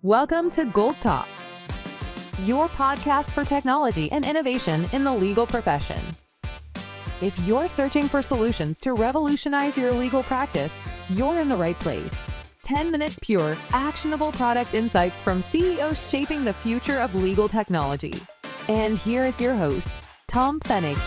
Welcome to GOLT Talk, your podcast for technology and innovation in the legal profession. If you're searching for solutions to revolutionize your legal practice, you're in the right place. 10 minutes pure, actionable product insights from CEOs shaping the future of legal technology. And here is your host, Tom Pfennig.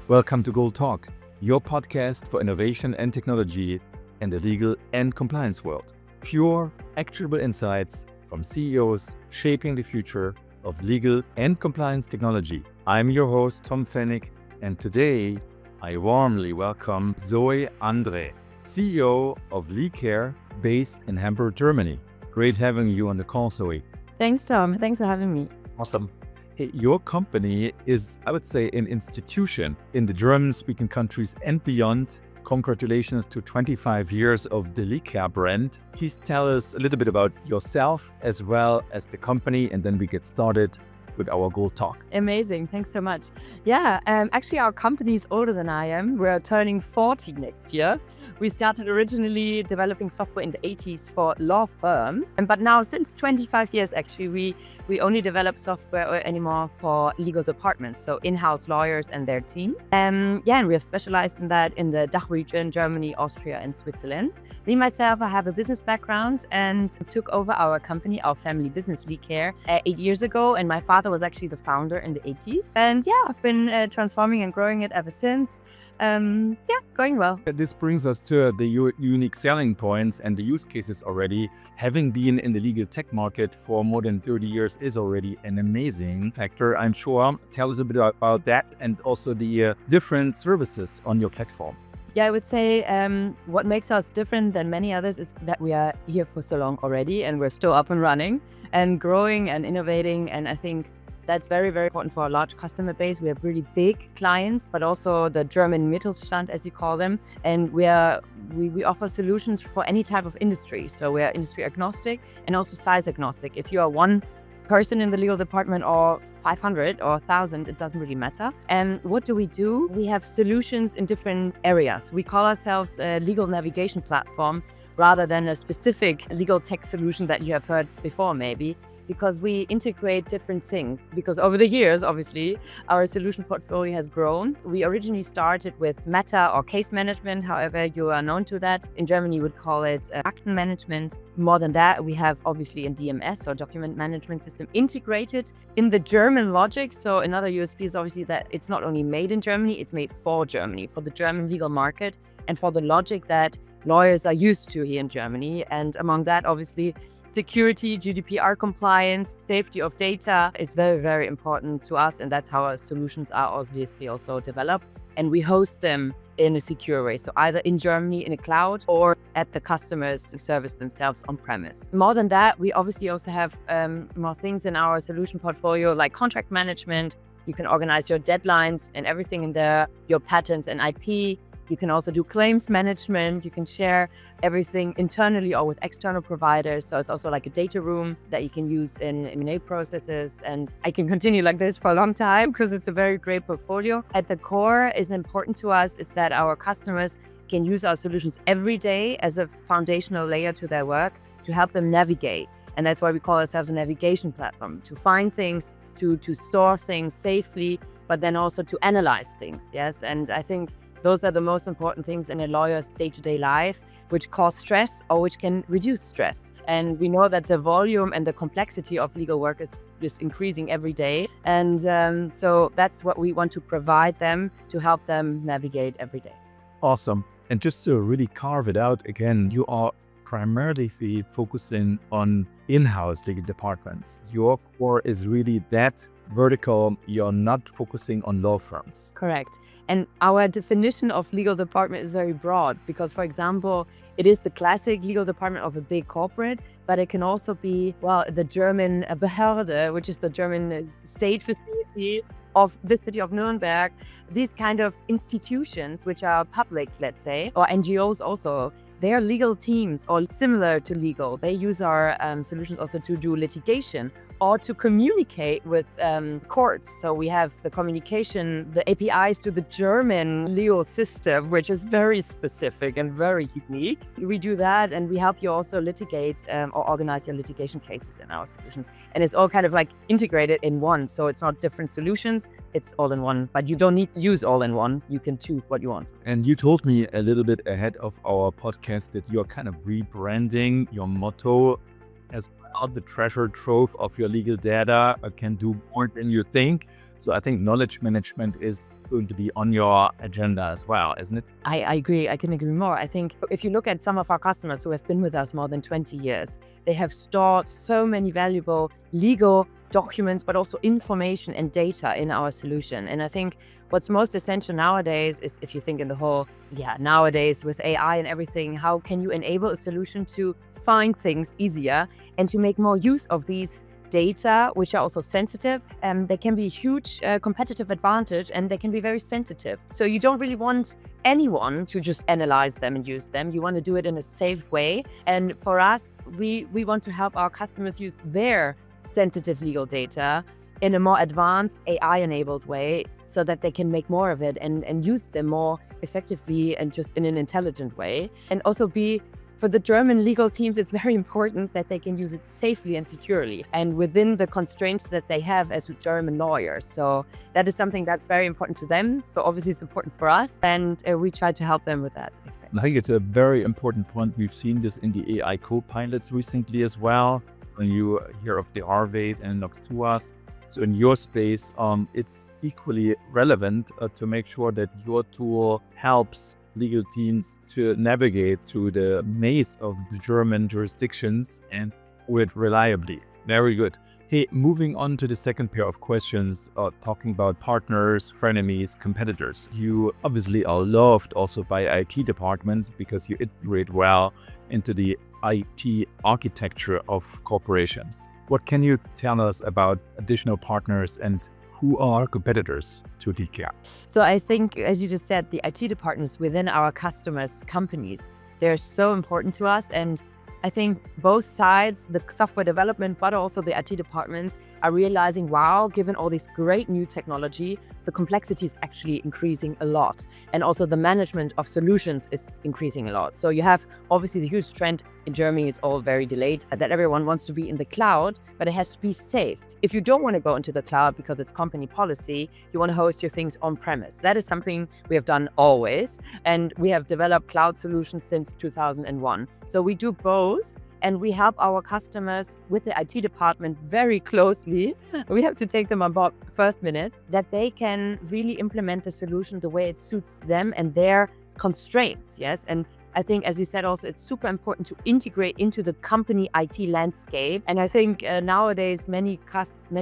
Welcome to GOLT Talk, your podcast for innovation and technology in the legal and compliance world. Pure, actionable insights from CEOs shaping the future of legal and compliance technology. I'm your host, Tom Pfennig, and today I warmly welcome Zoë Andreae, CEO of Lecare, based in Hamburg, Germany. Great having you on the call, Zoë. Thanks, Tom. Thanks for having me. Awesome. Hey, your company is, I would say, an institution in the German-speaking countries and beyond. Congratulations to 25 years of the Lecare brand. Please tell us a little bit about yourself as well as the company, and then we get started with our GOLT Talk. Amazing. Thanks so much. Yeah, actually our company is older than I am. We're turning 40 next year. We started originally developing software in the 80s for law firms. But now since 25 years, actually, we only develop software anymore for legal departments. So in-house lawyers and their teams. And we have specialized in that in the DACH region, Germany, Austria, and Switzerland. Me, myself, I have a business background and took over our company, our family business, Lecare, 8 years ago. And my father was actually the founder in the 80s. And I've been transforming and growing it ever since. Going well. This brings us to the unique selling points and the use cases already. Having been in the legal tech market for more than 30 years is already an amazing factor, I'm sure. Tell us a bit about that and also the different services on your platform. Yeah, I would say what makes us different than many others is that we are here for so long already and we're still up and running and growing and innovating. And I think that's very, very important for a large customer base. We have really big clients, but also the German Mittelstand, as you call them. And we offer solutions for any type of industry. So we are industry agnostic and also size agnostic. If you are one person in the legal department or 500 or 1,000, it doesn't really matter. And what do? We have solutions in different areas. We call ourselves a legal navigation platform rather than a specific legal tech solution that you have heard before maybe, because we integrate different things. Because over the years, obviously, our solution portfolio has grown. We originally started with meta or case management, however you are known to that. In Germany, you would call it Akten management. More than that, we have obviously a DMS or document management system integrated in the German logic. So another USP is obviously that it's not only made in Germany, it's made for Germany, for the German legal market and for the logic that lawyers are used to here in Germany. And among that, obviously, security, GDPR compliance, safety of data is very, very important to us. And that's how our solutions are obviously also developed. And we host them in a secure way. So either in Germany in a cloud or at the customers service themselves on premise. More than that, we obviously also have more things in our solution portfolio like contract management. You can organize your deadlines and everything in there, your patents and IP. You can also do claims management. You can share everything internally or with external providers. So it's also like a data room that you can use in M&A processes. And I can continue like this for a long time because it's a very great portfolio. At the core is important to us is that our customers can use our solutions every day as a foundational layer to their work to help them navigate. And that's why we call ourselves a navigation platform, to find things, to store things safely, but then also to analyze things. Yes. And I think those are the most important things in a lawyer's day-to-day life, which cause stress or which can reduce stress. And we know that the volume and the complexity of legal work is just increasing every day. And so that's what we want to provide them to help them navigate every day. Awesome. And just to really carve it out again, you are primarily focusing on in-house legal departments. Your core is really that vertical. You're not focusing on law firms. Correct. And our definition of legal department is very broad because, for example, it is the classic legal department of a big corporate, but it can also be, the German Behörde, which is the German state facility of the city of Nuremberg. These kind of institutions, which are public, let's say, or NGOs also, they are legal teams or similar to legal. They use our solutions also to do litigation or to communicate with courts. So we have the communication, the APIs to the German legal system, which is very specific and very unique. We do that, and we help you also litigate or organize your litigation cases in our solutions. And it's all kind of like integrated in one. So it's not different solutions, it's all in one. But you don't need to use all in one. You can choose what you want. And you told me a little bit ahead of our podcast that you're kind of rebranding your motto as well. The treasure trove of your legal data can do more than you think. So I think knowledge management is going to be on your agenda as well, isn't it? I agree. I couldn't agree more. I think if you look at some of our customers who have been with us more than 20 years, they have stored so many valuable legal documents, but also information and data in our solution. And I think what's most essential nowadays is, if you think in the whole, nowadays with AI and everything, how can you enable a solution to find things easier and to make more use of these data, which are also sensitive, and they can be a huge competitive advantage, and they can be very sensitive. So you don't really want anyone to just analyze them and use them. You want to do it in a safe way. And for us, we want to help our customers use their sensitive legal data in a more advanced AI-enabled way, so that they can make more of it and use them more effectively and just in an intelligent way. And also for the German legal teams, it's very important that they can use it safely and securely and within the constraints that they have as German lawyers. So that is something that's very important to them. So obviously it's important for us, and we try to help them with that. Exactly. I think it's a very important point. We've seen this in the AI co-pilots recently as well. When you hear of the Arways and Noxtuas. So in your space, it's equally relevant to make sure that your tool helps legal teams to navigate through the maze of the German jurisdictions and do it reliably. Very good. Hey, moving on to the second pair of questions, talking about partners, frenemies, competitors. You obviously are loved also by IT departments because you integrate well into the IT architecture of corporations. What can you tell us about additional partners and who are competitors to Lecare? So I think, as you just said, the IT departments within our customers' companies, they're so important to us. And I think both sides, the software development, but also the IT departments, are realizing, wow, given all this great new technology, the complexity is actually increasing a lot. And also the management of solutions is increasing a lot. So you have obviously the huge trend in Germany, it's all very delayed, that everyone wants to be in the cloud, but it has to be safe. If you don't want to go into the cloud because it's company policy, you want to host your things on premise. That is something we have done always. And we have developed cloud solutions since 2001. So we do both. And we help our customers with the IT department very closely. We have to take them on board first minute, that they can really implement the solution the way it suits them and their constraints. Yes. And I think, as you said, also, it's super important to integrate into the company IT landscape. And I think nowadays, many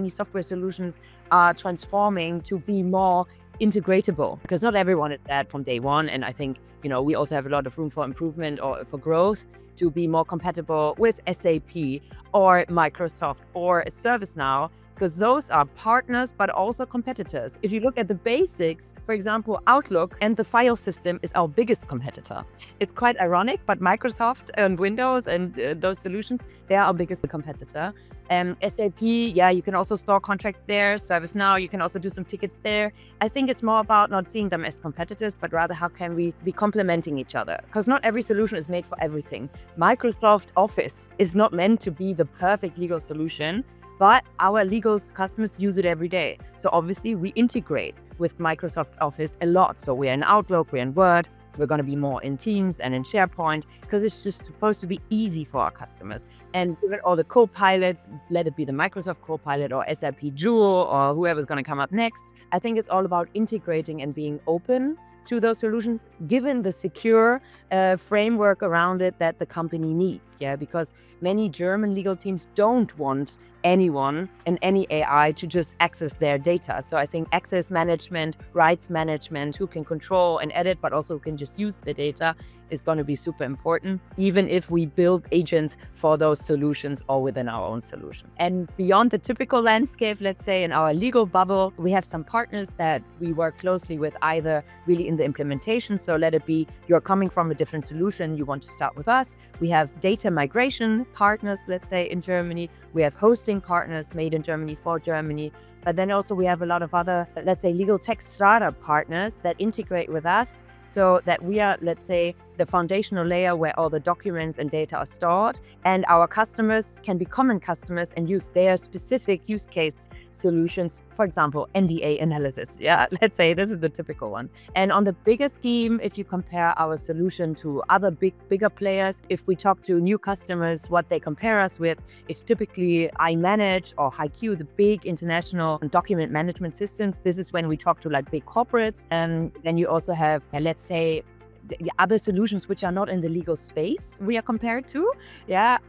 software solutions are transforming to be more integratable, because not everyone is that from day one. And I think, we also have a lot of room for improvement or for growth to be more compatible with SAP or Microsoft or ServiceNow, because those are partners, but also competitors. If you look at the basics, for example, Outlook and the file system is our biggest competitor. It's quite ironic, but Microsoft and Windows and those solutions, they are our biggest competitor. SAP, you can also store contracts there. ServiceNow, you can also do some tickets there. I think it's more about not seeing them as competitors, but rather how can we be complementing each other? Because not every solution is made for everything. Microsoft Office is not meant to be the perfect legal solution, but our legal customers use it every day. So obviously we integrate with Microsoft Office a lot. So we're in Outlook, we're in Word, we're going to be more in Teams and in SharePoint, because it's just supposed to be easy for our customers. And given all the co-pilots, let it be the Microsoft Copilot or SAP Joule or whoever's going to come up next, I think it's all about integrating and being open to those solutions, given the secure framework around it that the company needs. Because many German legal teams don't want anyone and any AI to just access their data. So I think access management, rights management, who can control and edit, but also who can just use the data, is going to be super important, even if we build agents for those solutions or within our own solutions. And beyond the typical landscape, let's say in our legal bubble, we have some partners that we work closely with, either really in the implementation. So let it be you're coming from a different solution, you want to start with us. We have data migration partners, let's say in Germany. We have hosting consulting partners made in Germany for Germany. But then also we have a lot of other, let's say, legal tech startup partners that integrate with us so that we are, let's say, the foundational layer where all the documents and data are stored, and our customers can be common customers and use their specific use case solutions, for example, NDA analysis. Yeah, let's say this is the typical one. And on the bigger scheme, if you compare our solution to other bigger players, if we talk to new customers, what they compare us with is typically iManage or HiQ, the big international document management systems. This is when we talk to like big corporates. And then you also have, let's say, the other solutions which are not in the legal space we are compared to,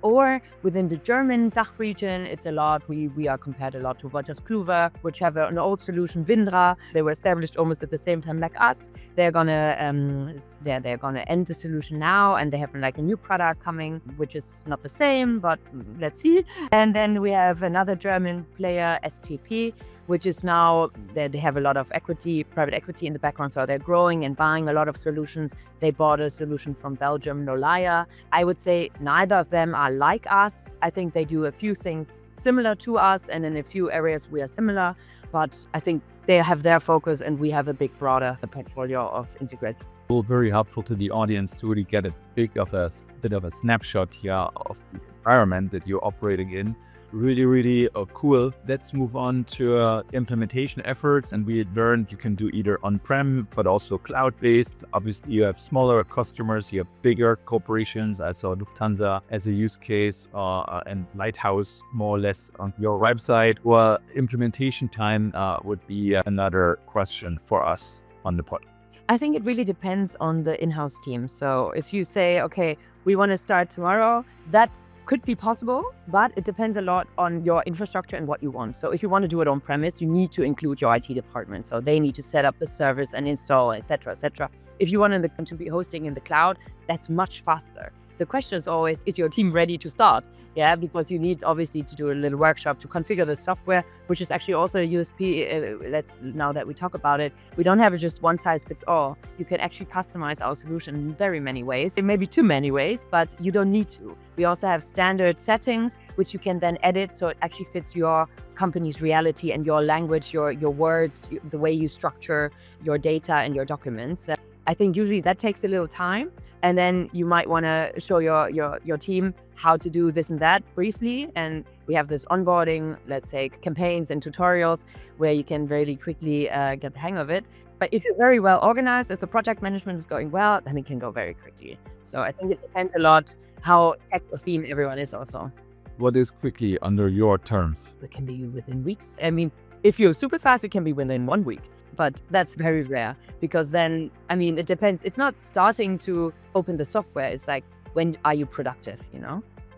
or within the German DACH region, it's a lot. We are compared a lot to Wolters Kluwer, which have an old solution, Vindra. They were established almost at the same time like us. They're gonna end the solution now, and they have like a new product coming, which is not the same, but let's see. And then we have another German player, STP, which is now, they have a lot of equity, private equity in the background, so they're growing and buying a lot of solutions. They bought a solution from Belgium, Nolaya. I would say neither of them are like us. I think they do a few things similar to us, and in a few areas we are similar, but I think they have their focus and we have a big broader portfolio of integrated. Very helpful to the audience to really get a bit of a snapshot here of the environment that you're operating in. Really cool. Let's move on to implementation efforts. And we learned you can do either on-prem, but also cloud-based. Obviously, you have smaller customers, you have bigger corporations. I saw Lufthansa as a use case and Lighthouse more or less on your website. Well, implementation time would be another question for us on the pod. I think it really depends on the in-house team. So if you say, okay, we want to start tomorrow, that could be possible, but it depends a lot on your infrastructure and what you want. So if you want to do it on premise, you need to include your IT department. So they need to set up the service and install, etc., etc. If you want to be hosting in the cloud, that's much faster. The question is always, is your team ready to start? Yeah, because you need obviously to do a little workshop to configure the software, which is actually also a USP. Now that we talk about it, we don't have it just one size fits all. You can actually customize our solution in very many ways. It may be too many ways, but you don't need to. We also have standard settings, which you can then edit so it actually fits your company's reality and your language, your words, the way you structure your data and your documents. I think usually that takes a little time, and then you might want to show your team how to do this and that briefly. And we have this onboarding, let's say, campaigns and tutorials where you can very quickly get the hang of it. But if you're very well organized, if the project management is going well, then it can go very quickly. So I think it depends a lot how tech or theme everyone is also. What is quickly under your terms? It can be within weeks. I mean, if you're super fast, it can be within 1 week. But that's very rare because then, I mean, it depends. It's not starting to open the software. It's like, when are you productive,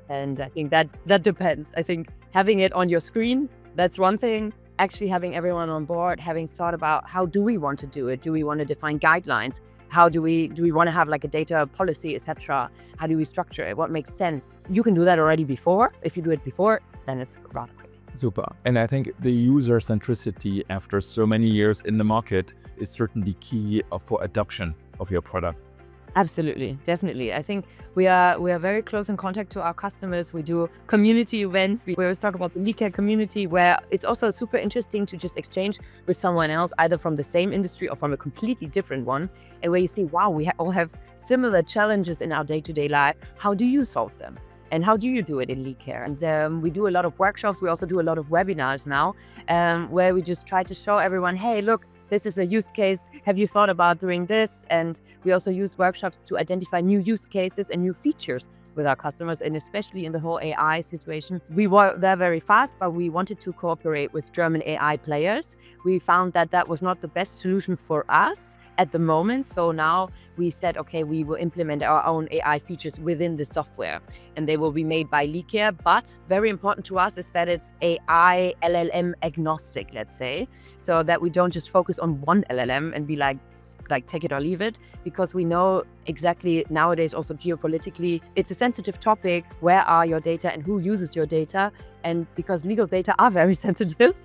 And I think that depends. I think having it on your screen, that's one thing. Actually having everyone on board, having thought about how do we want to do it? Do we want to define guidelines? How do we want to have like a data policy, etc.? How do we structure it? What makes sense? You can do that already before. If you do it before, then it's rather quick. Super. And I think the user centricity after so many years in the market is certainly key for adoption of your product. Absolutely, definitely. I think we are very close in contact to our customers. We do community events. We always talk about the Lecare community, where it's also super interesting to just exchange with someone else, either from the same industry or from a completely different one, and where you see, wow, we all have similar challenges in our day-to-day life. How do you solve them? And how do you do it in Lecare? And we do a lot of workshops. We also do a lot of webinars now, where we just try to show everyone, hey, look, this is a use case. Have you thought about doing this? And we also use workshops to identify new use cases and new features with our customers, and especially in the whole AI situation. We were there very fast, but we wanted to cooperate with German AI players. We found that that was not the best solution for us at the moment. So now we said, okay, we will implement our own AI features within the software, and they will be made by Lecare. But very important to us is that it's AI LLM agnostic, let's say, so that we don't just focus on one LLM and be like take it or leave it, because we know exactly nowadays also geopolitically, it's a sensitive topic. Where are your data and who uses your data? And because legal data are very sensitive,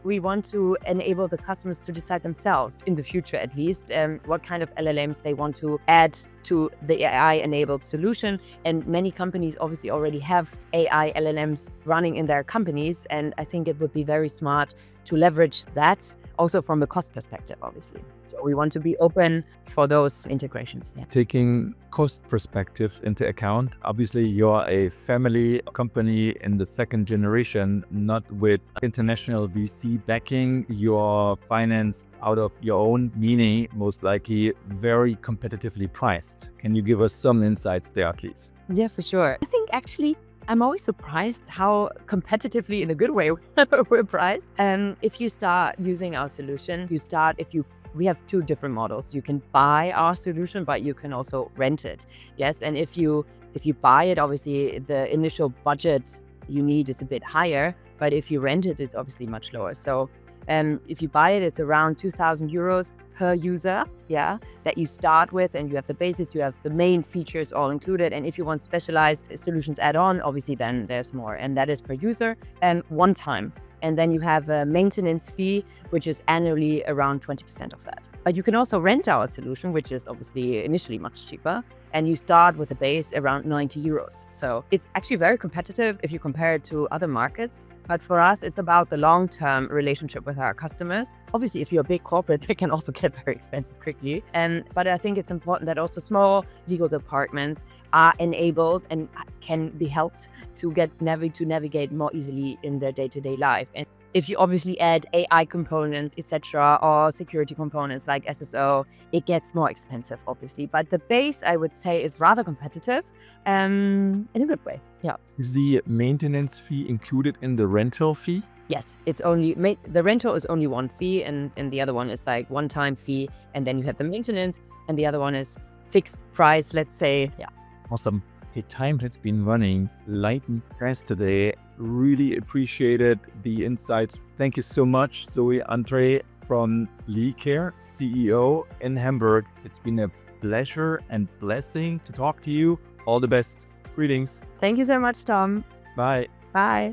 we want to enable the customers to decide themselves, in the future at least, what kind of LLMs they want to add to the AI-enabled solution. And many companies obviously already have AI LLMs running in their companies. And I think it would be very smart to leverage that also from a cost perspective, obviously. So we want to be open for those integrations. Yeah. Taking cost perspectives into account, obviously you're a family company in the second generation, not with international VC backing. You're financed out of your own meaning, most likely very competitively priced. Can you give us some insights there, please? Yeah, for sure. I think actually I'm always surprised how competitively, in a good way, we're priced. If you start using our solution, we have two different models. You can buy our solution, but you can also rent it. Yes, and if you buy it, obviously the initial budget you need is a bit higher, but if you rent it, it's obviously much lower. So if you buy it, it's around 2,000 euros per user, yeah, that you start with, and you have the basis, you have the main features all included. And if you want specialized solutions add-on, obviously then there's more, and that is per user and one time. And then you have a maintenance fee, which is annually around 20% of that. But you can also rent our solution, which is obviously initially much cheaper. And you start with a base around 90 euros. So it's actually very competitive if you compare it to other markets. But for us, it's about the long-term relationship with our customers. Obviously, if you're a big corporate, it can also get very expensive quickly. But I think it's important that also small legal departments are enabled and can be helped to navigate more easily in their day-to-day life. And if you obviously add AI components, etc., or security components like SSO, it gets more expensive, obviously. But the base, I would say, is rather competitive in a good way. Yeah. Is the maintenance fee included in the rental fee? Yes, it's only the rental is only one fee, and the other one is like one-time fee, and then you have the maintenance, and the other one is fixed price, let's say. Yeah. Awesome. Hey, time has been running lightning fast today. Really appreciated the insights. Thank you so much, Zoë Andreae from Lecare, CEO in Hamburg. It's been a pleasure and blessing to talk to you. All the best. Greetings. Thank you so much, Tom. Bye. Bye.